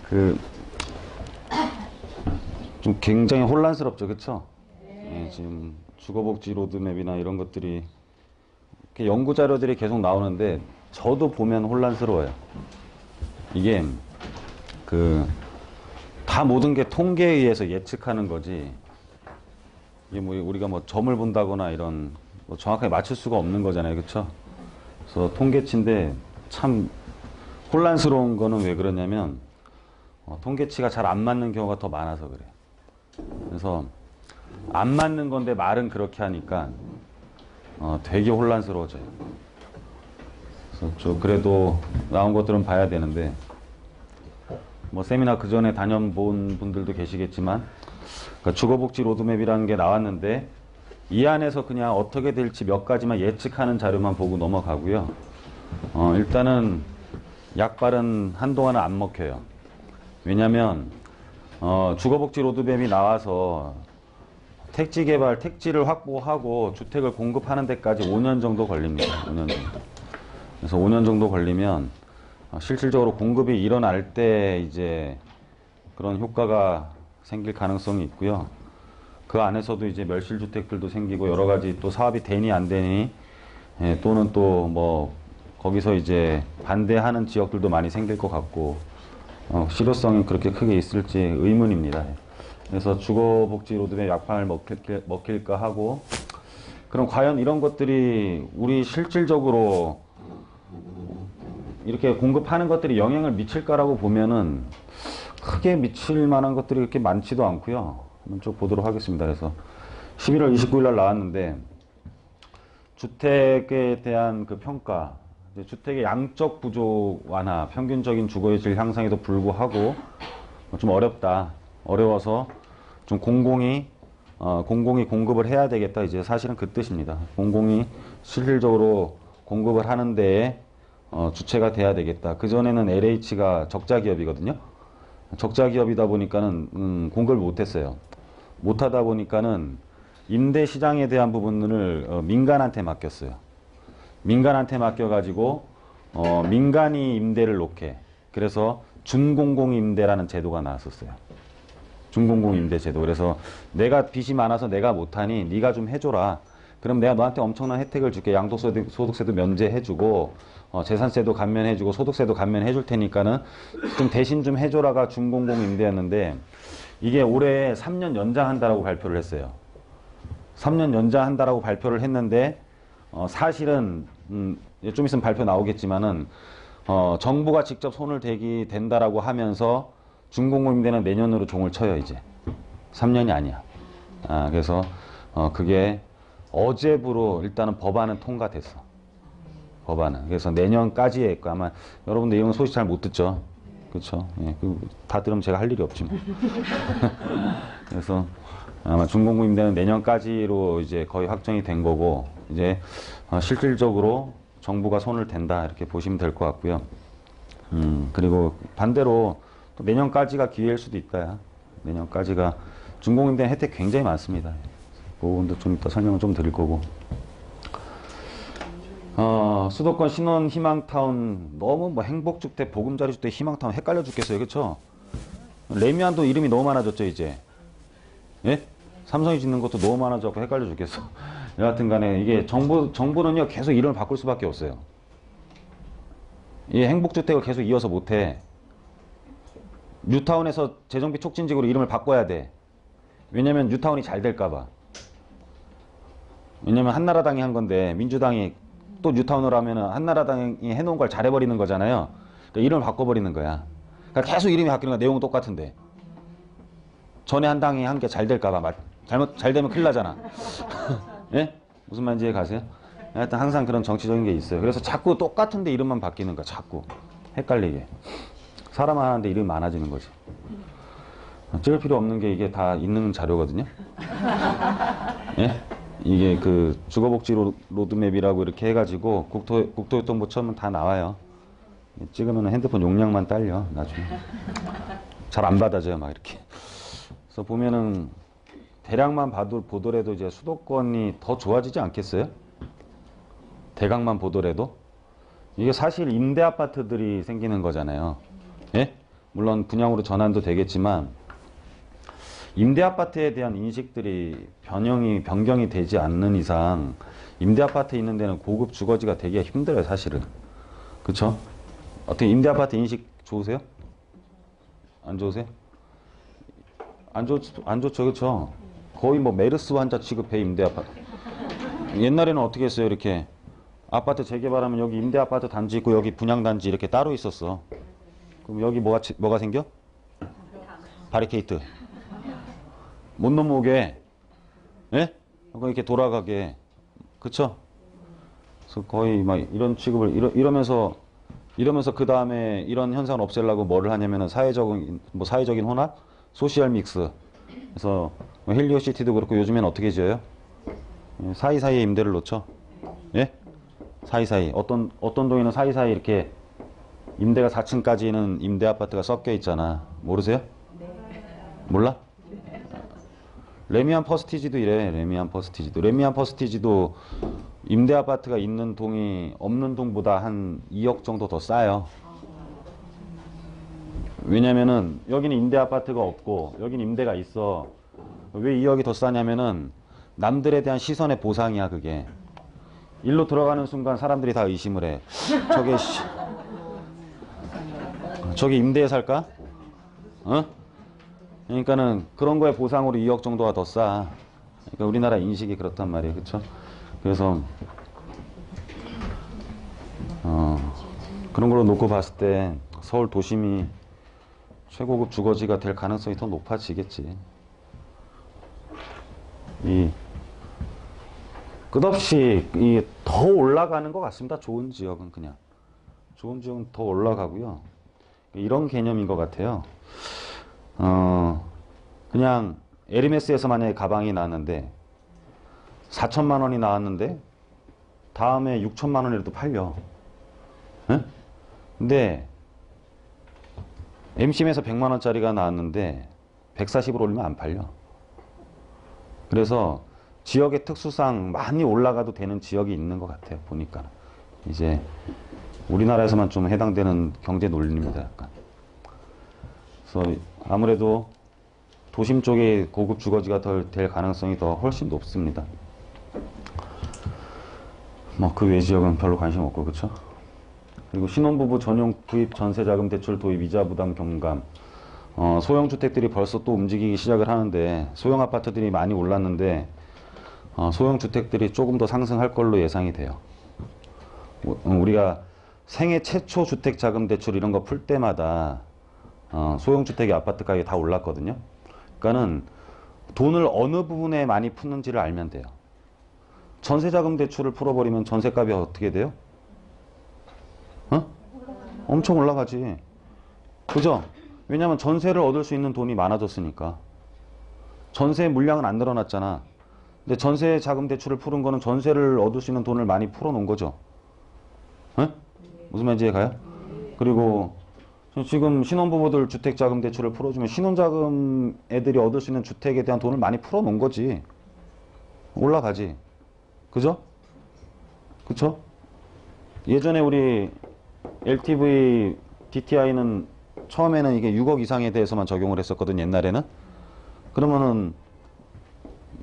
그 좀 굉장히 혼란스럽죠, 그렇죠? 예, 지금 주거복지 로드맵이나 이런 것들이 이렇게 연구 자료들이 계속 나오는데 저도 보면 혼란스러워요. 이게 그 다 모든 게 통계에 의해서 예측하는 거지. 이게 뭐 우리가 뭐 점을 본다거나 이런 뭐 정확하게 맞출 수가 없는 거잖아요, 그렇죠? 그래서 통계치인데 참 혼란스러운 거는 왜 그러냐면 통계치가 잘 안 맞는 경우가 더 많아서 그래요. 그래서 안 맞는 건데 말은 그렇게 하니까 되게 혼란스러워져요. 그래서 그래도 나온 것들은 봐야 되는데 뭐 세미나 그 전에 다녀본 분들도 계시겠지만 그러니까 주거복지 로드맵이라는 게 나왔는데 이 안에서 그냥 어떻게 될지 몇 가지만 예측하는 자료만 보고 넘어가고요. 일단은 약발은 한동안은 안 먹혀요. 왜냐면 주거복지 로드맵이 나와서 택지 개발, 택지를 확보하고 주택을 공급하는 데까지 5년 정도 걸립니다. 5년 정도. 그래서 5년 정도 걸리면 실질적으로 공급이 일어날 때 이제 그런 효과가 생길 가능성이 있고요. 그 안에서도 이제 멸실주택들도 생기고 여러 가지 또 사업이 되니 안 되니 또는 또 뭐 거기서 이제 반대하는 지역들도 많이 생길 것 같고 실효성이 그렇게 크게 있을지 의문입니다. 그래서 주거복지 로드맵 약판을 먹힐까 하고 그럼 과연 이런 것들이 우리 실질적으로 이렇게 공급하는 것들이 영향을 미칠까라고 보면은 크게 미칠 만한 것들이 그렇게 많지도 않고요. 한번 쭉 보도록 하겠습니다. 그래서 11월 29일 날 나왔는데 주택에 대한 그 평가, 주택의 양적 구조 완화, 평균적인 주거의 질 향상에도 불구하고 좀 어렵다. 어려워서 좀 공공이 공급을 해야 되겠다. 이제 사실은 그 뜻입니다. 공공이 실질적으로 공급을 하는 데에 주체가 돼야 되겠다. 그전에는 LH가 적자 기업이거든요. 적자 기업이다 보니까는 공급을 못했어요. 못하다 보니까는 임대 시장에 대한 부분을 민간한테 맡겼어요. 민간한테 맡겨가지고 민간이 임대를 놓게. 그래서 준공공 임대라는 제도가 나왔었어요. 준공공 임대 제도. 그래서 내가 빚이 많아서 내가 못하니 네가 좀 해줘라. 그럼 내가 너한테 엄청난 혜택을 줄게. 양도소득세도 면제해주고 재산세도 감면해주고 소득세도 감면해줄 테니까는 좀 대신 좀 해줘라가 준공공 임대였는데 이게 올해 3년 연장한다라고 발표를 했어요. 3년 연장한다라고 발표를 했는데 사실은 좀 있으면 발표 나오겠지만은 정부가 직접 손을 대기 된다라고 하면서 준공공 임대는 내년으로 종을 쳐요. 이제 3년이 아니야. 그래서 그게 어제부로 일단은 법안은 통과됐어. 법안은. 그래서 내년까지 했고 아마 여러분들 이런 소식 잘 못 듣죠. 그렇죠. 예, 다 들으면 제가 할 일이 없지만. 그래서 아마 준공공 임대는 내년까지로 이제 거의 확정이 된 거고 이제 실질적으로 정부가 손을 댄다 이렇게 보시면 될 것 같고요. 그리고 반대로 또 내년까지가 기회일 수도 있다. 내년까지가 준공공 임대 혜택 굉장히 많습니다. 그 부분도 좀 이따 설명을 좀 드릴 거고. 수도권 신혼 희망타운 너무 뭐 행복주택, 보금자리주택, 희망타운 헷갈려 죽겠어요. 그렇죠? 레미안도 이름이 너무 많아졌죠, 이제. 예? 삼성이 짓는 것도 너무 많아져서 헷갈려 죽겠어. 여하튼 간에 이게 정부는요, 계속 이름을 바꿀 수밖에 없어요. 이 행복주택을 계속 이어서 못해. 뉴타운에서 재정비 촉진직으로 이름을 바꿔야 돼. 왜냐면 뉴타운이 잘 될까봐. 왜냐면 한나라당이 한 건데 민주당이 또 뉴타운으로 하면은 한나라당이 해놓은 걸 잘해버리는 거잖아요. 그러니까 이름을 바꿔버리는 거야. 그러니까 계속 이름이 바뀌는 거야. 내용은 똑같은데. 전에 한 당이 한 게 잘 될까봐. 잘 되면 큰일 나잖아. 예? 무슨 말인지 이해 가세요? 하여튼 항상 그런 정치적인 게 있어요. 그래서 자꾸 똑같은데 이름만 바뀌는 거야. 자꾸. 헷갈리게. 사람 하나인데 이름이 많아지는 거지. 찍을 필요 없는 게 이게 다 있는 자료거든요. 예? 이게 그 주거복지 로드맵이라고 이렇게 해가지고 국토교통부 쳐면 다 나와요. 찍으면 핸드폰 용량만 딸려 나중에. 잘 안 받아져요 막 이렇게. 그래서 보면은 대략만 보더라도 이제 수도권이 더 좋아지지 않겠어요? 대강만 보더라도 이게 사실 임대 아파트들이 생기는 거잖아요. 예? 물론 분양으로 전환도 되겠지만 임대 아파트에 대한 인식들이 변경이 되지 않는 이상 임대 아파트에 있는 데는 고급 주거지가 되기가 힘들어요, 사실은. 그쵸? 어떻게 임대 아파트 인식 좋으세요? 안 좋으세요? 안 좋죠, 그쵸? 거의 뭐 메르스 환자 취급해, 임대 아파트. 옛날에는 어떻게 했어요, 이렇게? 아파트 재개발하면 여기 임대 아파트 단지 있고 여기 분양 단지 이렇게 따로 있었어. 그럼 여기 뭐가 생겨? 바리케이트. 못 넘어오게. 예? 이렇게 돌아가게. 그쵸? 그래서 거의 막 이런 취급을, 이러면서 그 다음에 이런 현상을 없애려고 뭐를 하냐면은 사회적인 혼합? 소시얼 믹스. 그래서 헬리오시티도 그렇고 요즘엔 어떻게 지어요? 사이사이에 임대를 놓죠. 예? 사이사이. 어떤 동에는 사이사이 이렇게 임대가 4층까지는 임대 아파트가 섞여 있잖아. 모르세요? 몰라? 레미안 퍼스티지도 이래. 레미안 퍼스티지도 임대 아파트가 있는 동이 없는 동보다 한 2억 정도 더 싸요. 왜냐면은 여기는 임대 아파트가 없고 여기는 임대가 있어. 왜 2억이 더 싸냐면은 남들에 대한 시선의 보상이야, 그게. 일로 들어가는 순간 사람들이 다 의심을 해. 저게 임대에 살까? 어? 그러니까는 그런 거에 보상으로 2억 정도가 더 싸. 그러니까 우리나라 인식이 그렇단 말이에요. 그쵸? 그래서 그런 걸로 놓고 봤을 때 서울 도심이 최고급 주거지가 될 가능성이 더 높아지겠지. 끝없이 더 올라가는 것 같습니다. 좋은 지역은 더 올라가고요. 이런 개념인 것 같아요. 그냥 에르메스에서 만약에 가방이 나왔는데 4천만 원이 나왔는데 다음에 6천만 원이라도 팔려. 응? 근데 MCM에서 100만 원짜리가 나왔는데 140으로 올리면 안 팔려. 그래서 지역의 특수상 많이 올라가도 되는 지역이 있는 것 같아요. 보니까 이제 우리나라에서만 좀 해당되는 경제 논리입니다. 약간. 그래서 아무래도 도심 쪽에 고급 주거지가 될 가능성이 더 훨씬 높습니다. 뭐 그 외 지역은 별로 관심 없고, 그쵸? 그리고 신혼부부 전용 구입 전세자금 대출 도입 이자 부담 경감. 소형 주택들이 벌써 또 움직이기 시작을 하는데 소형 아파트들이 많이 올랐는데 소형 주택들이 조금 더 상승할 걸로 예상이 돼요. 우리가 생애 최초 주택 자금 대출 이런 거 풀 때마다 소형 주택의 아파트 가격이 다 올랐거든요. 그러니까는 돈을 어느 부분에 많이 푸는지를 알면 돼요. 전세자금 대출을 풀어버리면 전세값이 어떻게 돼요? 엄청 올라가지. 그죠? 왜냐면 전세를 얻을 수 있는 돈이 많아졌으니까. 전세 물량은 안 늘어났잖아. 근데 전세 자금 대출을 푸는 거는 전세를 얻을 수 있는 돈을 많이 풀어놓은 거죠. 무슨 말인지 가요? 그리고 지금 신혼부부들 주택자금 대출을 풀어주면 신혼자금 애들이 얻을 수 있는 주택에 대한 돈을 많이 풀어놓은 거지. 올라가지. 그죠? 그쵸? 예전에 우리 LTV DTI는 처음에는 이게 6억 이상에 대해서만 적용을 했었거든, 옛날에는. 그러면은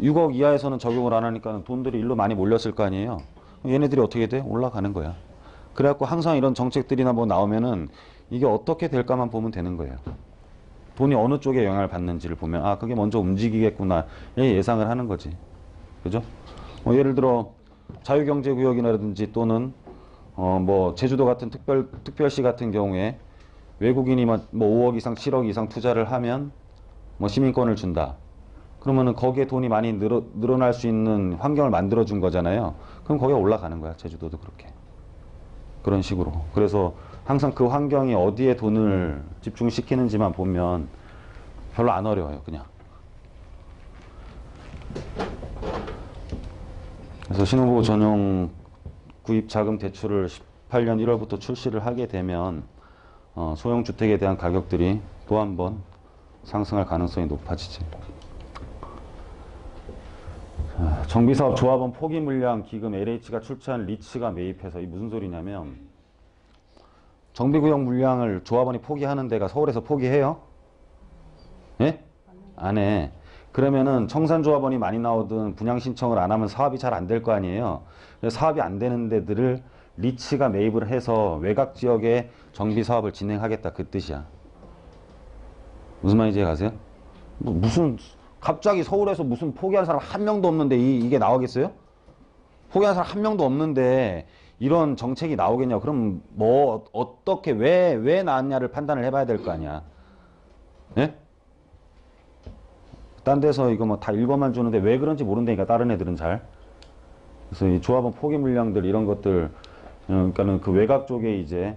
6억 이하에서는 적용을 안 하니까 돈들이 일로 많이 몰렸을 거 아니에요. 얘네들이 어떻게 돼? 올라가는 거야. 그래갖고 항상 이런 정책들이나 뭐 나오면은 이게 어떻게 될까만 보면 되는 거예요. 돈이 어느 쪽에 영향을 받는지를 보면 아, 그게 먼저 움직이겠구나 예상을 하는 거지. 그죠? 예를 들어 자유경제구역이라든지 또는 뭐 제주도 같은 특별시 같은 경우에 외국인이 뭐 5억 이상 7억 이상 투자를 하면 뭐 시민권을 준다. 그러면은 거기에 돈이 많이 늘어날 수 있는 환경을 만들어 준 거잖아요. 그럼 거기가 올라가는 거야. 제주도도 그렇게. 그런 식으로. 그래서 항상 그 환경이 어디에 돈을 집중시키는지만 보면 별로 안 어려워요. 그냥. 그래서 신혼부부 전용 구입 자금 대출을 18년 1월부터 출시를 하게 되면 소형 주택에 대한 가격들이 또 한 번 상승할 가능성이 높아지지. 정비사업 조합원 포기 물량 기금 LH가 출처한 리츠가 매입해서 이 무슨 소리냐면 정비구역 물량을 조합원이 포기하는 데가 서울에서 포기해요? 예? 안 해. 그러면은 청산조합원이 많이 나오든 분양 신청을 안 하면 사업이 잘 안 될 거 아니에요. 그래서 사업이 안 되는 데들을 리츠가 매입을 해서 외곽 지역에 정비 사업을 진행하겠다 그 뜻이야. 무슨 말인지 가세요? 무슨 갑자기 서울에서 무슨 포기한 사람 한 명도 없는데 이게 나오겠어요? 포기한 사람 한 명도 없는데 이런 정책이 나오겠냐? 그럼 뭐 어떻게 왜 나왔냐를 판단을 해봐야 될 거 아니야. 예? 딴 데서 이거 뭐 다 1번만 주는데 왜 그런지 모른다니까 다른 애들은 잘. 그래서 이 조합원 포기 물량들 이런 것들 그러니까는 그 외곽 쪽에 이제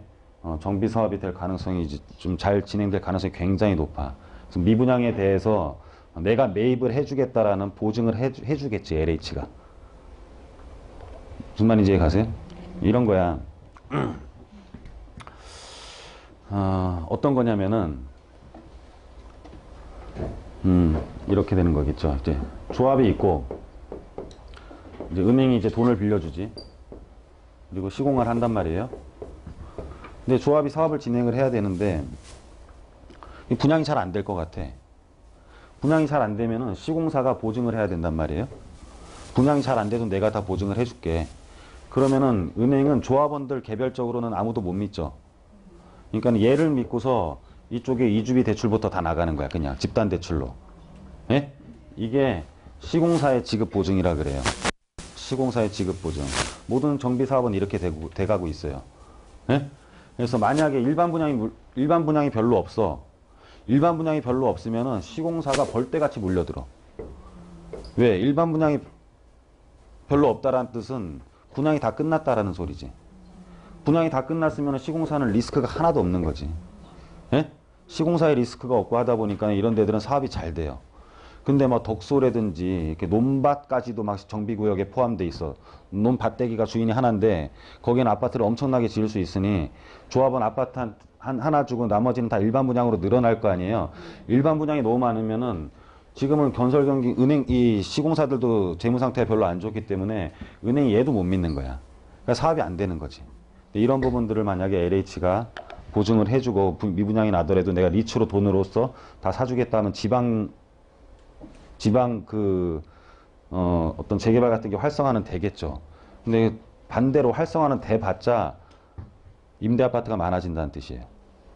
정비 사업이 될 가능성이 이제 좀 잘 진행될 가능성이 굉장히 높아. 그래서 미분양에 대해서 내가 매입을 해주겠다라는 보증을 해주겠지 LH가. 무슨 말인지 이해 가세요? 이런 거야. 어떤 거냐면은 이렇게 되는 거겠죠. 이제 조합이 있고 이제 은행이 이제 돈을 빌려주지. 그리고 시공을 한단 말이에요. 근데 조합이 사업을 진행을 해야 되는데 분양이 잘 안 될 것 같아. 분양이 잘 안 되면은 시공사가 보증을 해야 된단 말이에요. 분양이 잘 안 돼도 내가 다 보증을 해줄게. 그러면은 은행은 조합원들 개별적으로는 아무도 못 믿죠. 그러니까 얘를 믿고서 이쪽에 이주비 대출부터 다 나가는 거야. 그냥 집단 대출로. 예? 이게 시공사의 지급 보증이라 그래요. 시공사의 지급 보증. 모든 정비 사업은 이렇게 돼가고 있어요. 예? 그래서 만약에 일반 분양이 별로 없어. 일반 분양이 별로 없으면은 시공사가 벌떼같이 몰려들어. 왜? 일반 분양이 별로 없다라는 뜻은 분양이 다 끝났다라는 소리지. 분양이 다 끝났으면 시공사는 리스크가 하나도 없는 거지. 예? 시공사의 리스크가 없고 하다 보니까 이런 데들은 사업이 잘 돼요. 근데 막 덕소라든지 이렇게 논밭까지도 막 정비구역에 포함돼 있어. 논밭대기가 주인이 하나인데 거기는 아파트를 엄청나게 지을 수 있으니 조합원 아파트 하나 주고 나머지는 다 일반 분양으로 늘어날 거 아니에요. 일반 분양이 너무 많으면은 지금은 건설경기 은행 이 시공사들도 재무 상태가 별로 안 좋기 때문에 은행이 얘도 못 믿는 거야. 그러니까 사업이 안 되는 거지. 이런 부분들을 만약에 LH가 보증을 해주고 미분양이 나더라도 내가 리츠로 돈으로서 다 사주겠다는 지방 어떤 재개발 같은 게 활성화는 되겠죠. 근데 반대로 활성화는 돼봤자 임대 아파트가 많아진다는 뜻이에요.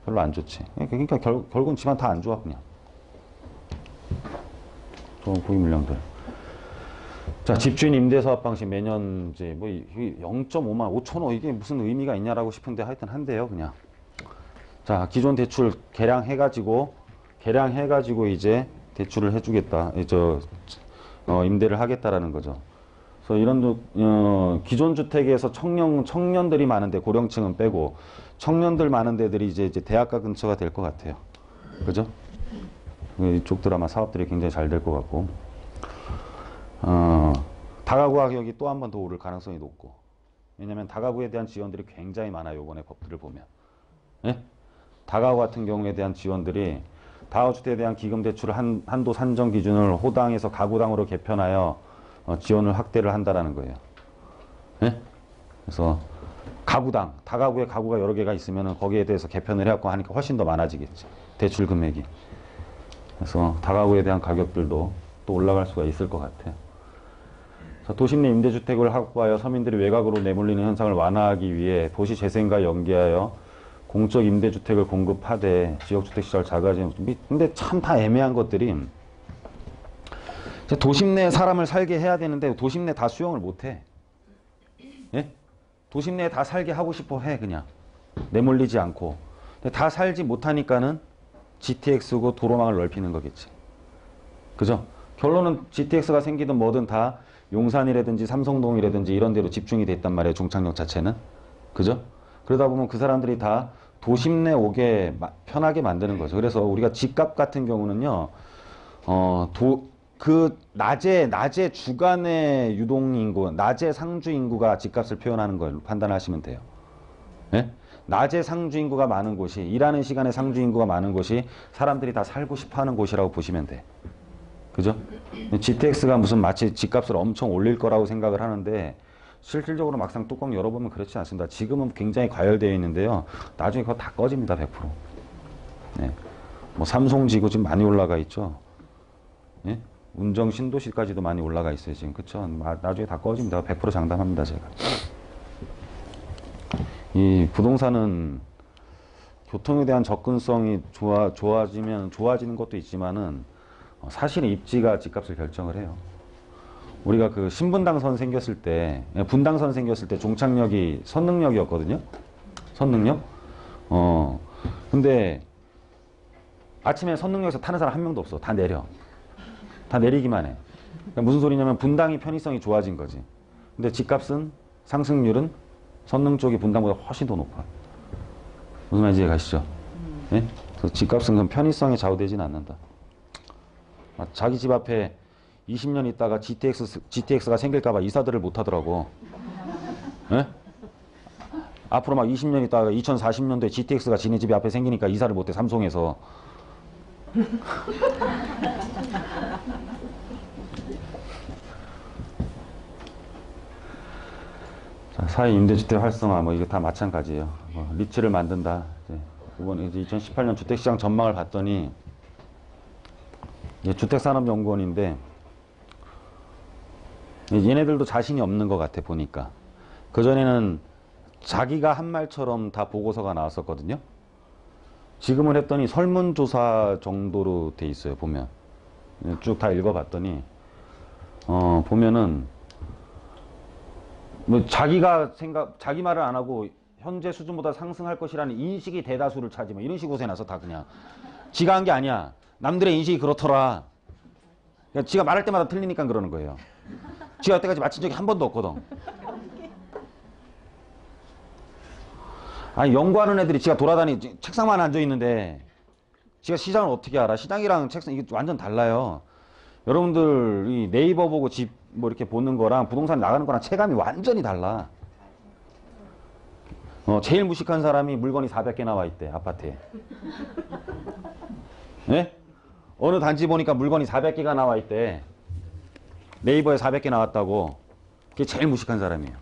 별로 안 좋지. 그러니까 결국은 집안 다 안 좋아 그냥. 고위 물량들. 자, 집주인 임대사업 방식 매년 이제 뭐 0.5만 5천호 이게 무슨 의미가 있냐라고 싶은데 하여튼 한대요 그냥. 자, 기존 대출 개량해가지고 이제 대출을 해주겠다. 임대를 하겠다라는 거죠. 그래서 이런 기존 주택에서 청년들이 많은데 고령층은 빼고 청년들 많은 데들이 이제 대학가 근처가 될 것 같아요. 그죠? 이쪽들 아마 사업들이 굉장히 잘 될 것 같고. 다가구 가격이 또 한 번 더 오를 가능성이 높고. 왜냐면 다가구에 대한 지원들이 굉장히 많아요. 이번에 법들을 보면. 예? 다가구 같은 경우에 대한 지원들이 다가구주택에 대한 기금대출을 한도 산정 기준을 호당에서 가구당으로 개편하여 지원을 확대를 한다라는 거예요. 예? 그래서 가구당, 다가구에 가구가 여러 개가 있으면 거기에 대해서 개편을 해갖고 하니까 훨씬 더 많아지겠지. 대출 금액이. 그래서 다가구에 대한 가격들도 또 올라갈 수가 있을 것 같아요. 도심 내 임대주택을 확보하여 서민들이 외곽으로 내몰리는 현상을 완화하기 위해 도시재생과 연계하여 공적 임대주택을 공급하되 지역주택 시설 작아지는. 근데 참 다 애매한 것들이 도심 내에 사람을 살게 해야 되는데 도심 내 다 수용을 못해. 예? 도심 내에 다 살게 하고 싶어 해 그냥. 내몰리지 않고. 근데 다 살지 못하니까는 GTX고 도로망을 넓히는 거겠지. 그죠? 결론은 GTX가 생기든 뭐든 다 용산이라든지 삼성동이라든지 이런 데로 집중이 됐단 말이에요. 종착역 자체는. 그죠? 그러다 보면 그 사람들이 다 도심 내 오게 편하게 만드는 거죠. 그래서 우리가 집값 같은 경우는요. 낮에 주간의 유동인구, 낮에 상주인구가 집값을 표현하는 걸 판단하시면 돼요. 예? 낮에 상주인구가 많은 곳이, 일하는 시간에 상주인구가 많은 곳이 사람들이 다 살고 싶어 하는 곳이라고 보시면 돼. 그죠? GTX가 무슨 마치 집값을 엄청 올릴 거라고 생각을 하는데 실질적으로 막상 뚜껑 열어보면 그렇지 않습니다. 지금은 굉장히 과열되어 있는데요. 나중에 그거 다 꺼집니다. 100%. 네. 뭐 삼성지구 지금 많이 올라가 있죠. 예? 운정 신도시까지도 많이 올라가 있어요. 지금 그쵸? 나중에 다 꺼집니다. 100% 장담합니다. 제가. 이 부동산은 교통에 대한 접근성이 좋아지면 좋아지는 것도 있지만은 사실은 입지가 집값을 결정을 해요. 우리가 그 신분당선 생겼을 때, 분당선 생겼을 때 종착역이 선릉역이었거든요. 선릉역. 근데 아침에 선릉역에서 타는 사람 한 명도 없어. 다 내려. 다 내리기만 해. 그러니까 무슨 소리냐면 분당이 편의성이 좋아진 거지. 근데 집값은 상승률은 선릉 쪽이 분당보다 훨씬 더 높아. 무슨 말인지 가시죠? 예? 그래서 집값은 그럼 편의성에 좌우되지는 않는다. 자기 집 앞에 20년 있다가 GTX가 생길까봐 이사들을 못 하더라고. 예? 앞으로 막 20년 있다가 2040년도에 GTX가 지네 집 앞에 생기니까 이사를 못 해, 삼성에서. 자, 사회 임대주택 활성화, 뭐 이거 다 마찬가지예요. 리츠를 만든다. 이번에 2018년 주택시장 전망을 봤더니, 주택산업연구원인데, 얘네들도 자신이 없는 것 같아, 보니까. 그전에는 자기가 한 말처럼 다 보고서가 나왔었거든요. 지금은 했더니 설문조사 정도로 돼 있어요, 보면. 쭉 다 읽어봤더니, 보면은, 뭐 자기 말을 안 하고 현재 수준보다 상승할 것이라는 인식이 대다수를 차지, 뭐 이런 식으로 해놔서 다 그냥. 지가 한 게 아니야. 남들의 인식이 그렇더라. 그러니까 지가 말할 때마다 틀리니까 그러는 거예요. 지가 여태까지 맞힌 적이 한 번도 없거든. 아니, 연구하는 애들이 지가 책상만 앉아있는데, 지가 시장을 어떻게 알아? 시장이랑 책상, 이게 완전 달라요. 여러분들, 네이버 보고 집, 뭐 이렇게 보는 거랑 부동산 나가는 거랑 체감이 완전히 달라. 제일 무식한 사람이 물건이 400개 나와 있대, 아파트에. 네? 어느 단지 보니까 물건이 400개가 나와 있대. 네이버에 400개 나왔다고. 그게 제일 무식한 사람이에요.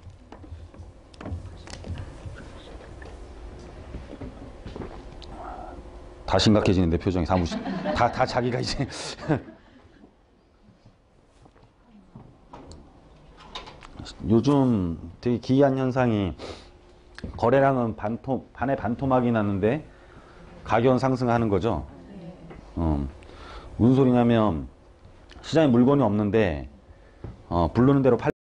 다 심각해지는데 표정이 다 자기가 이제 요즘 되게 기이한 현상이 거래량은 반에 반토막이 났는데 가격은 상승하는 거죠. 무슨 소리냐면 시장에 물건이 없는데 부르는 대로